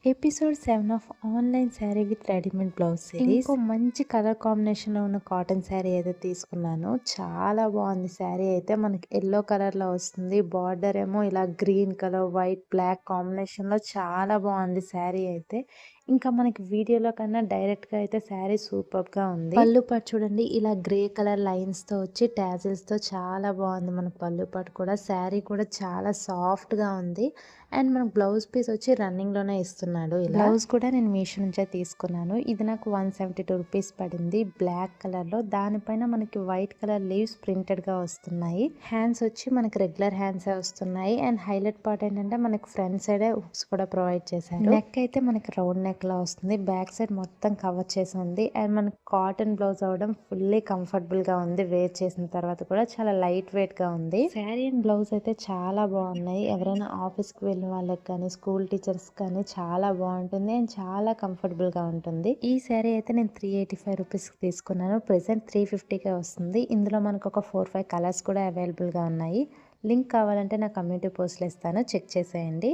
Episode 7 of online sari with readymade blouse series. ఇంకో మంచి colour కాంబినేషన్‌లో ఉన్న కాటన్ శారీ అయితే తీసుకున్నాను. చాలా బాగుంది శారీ అయితే. మనకి యెల్లో కలర్‌లో వస్తుంది. బార్డర్ ఏమో ఇలా గ్రీన్ కలర్, వైట్, బ్లాక్ కాంబినేషన్‌లో చాలా బాగుంది శారీ అయితే. ఇంకా మనకి వీడియోలో కన్నా డైరెక్ట్‌గా అయితే శారీ సూపర్‌గా ఉంది. పళ్ళు పాటు చూడండి, ఇలా గ్రే కలర్ లైన్స్‌తో వచ్చి టాజిల్స్‌తో చాలా బాగుంది. మన పళ్ళు పాటు కూడా శారీ కూడా చాలా సాఫ్ట్‌గా ఉంది. అండ్ మనకు బ్లౌజ్ పీస్ వచ్చి రన్నింగ్‌లోనే ఇస్తున్నాడు. బ్లౌజ్ కూడా నేను మీషో నుంచే తీసుకున్నాను. ఇది నాకు 172 రూపీస్ పడింది. బ్లాక్ కలర్‌లో, దానిపైన మనకి వైట్ కలర్ లీవ్స్ ప్రింటెడ్‌గా వస్తున్నాయి. హ్యాండ్స్ వచ్చి మనకి రెగ్యులర్ హ్యాండ్సే వస్తున్నాయి. అండ్ హైలైట్ పార్ట్ ఏంటంటే మనకి ఫ్రంట్ సైడే హుక్స్ కూడా ప్రొవైడ్ చేశారు. నెక్ అయితే మనకి రౌండ్ నెక్ లా వస్తుంది. బ్యాక్ సైడ్ మొత్తం కవర్ చేసి ఉంది. అండ్ మనకి కాటన్ బ్లౌజ్ అవడం ఫుల్లీ కంఫర్టబుల్ గా ఉంది. వేర్ చేసిన తర్వాత కూడా చాలా లైట్ వెయిట్ గా ఉంది. శారీ అండ్ బ్లౌజ్ అయితే చాలా బాగున్నాయి. ఎవరైనా ఆఫీస్ కి వెళ్ళిన వాళ్ళకి కానీ, స్కూల్ టీచర్స్ కానీ చాలా బాగుంటుంది. అండ్ చాలా కంఫర్టబుల్ గా ఉంటుంది. ఈ శారీ అయితే నేను 385 రూపీస్ తీసుకున్నాను. ప్రెసెంట్ 350కే వస్తుంది. ఇందులో మనకు ఒక 4-5 కలర్స్ కూడా అవైలబుల్ గా ఉన్నాయి. లింక్ కావాలంటే నా కమ్యూనిటీ పోస్ట్లో ఇస్తాను, చెక్ చేసేయండి.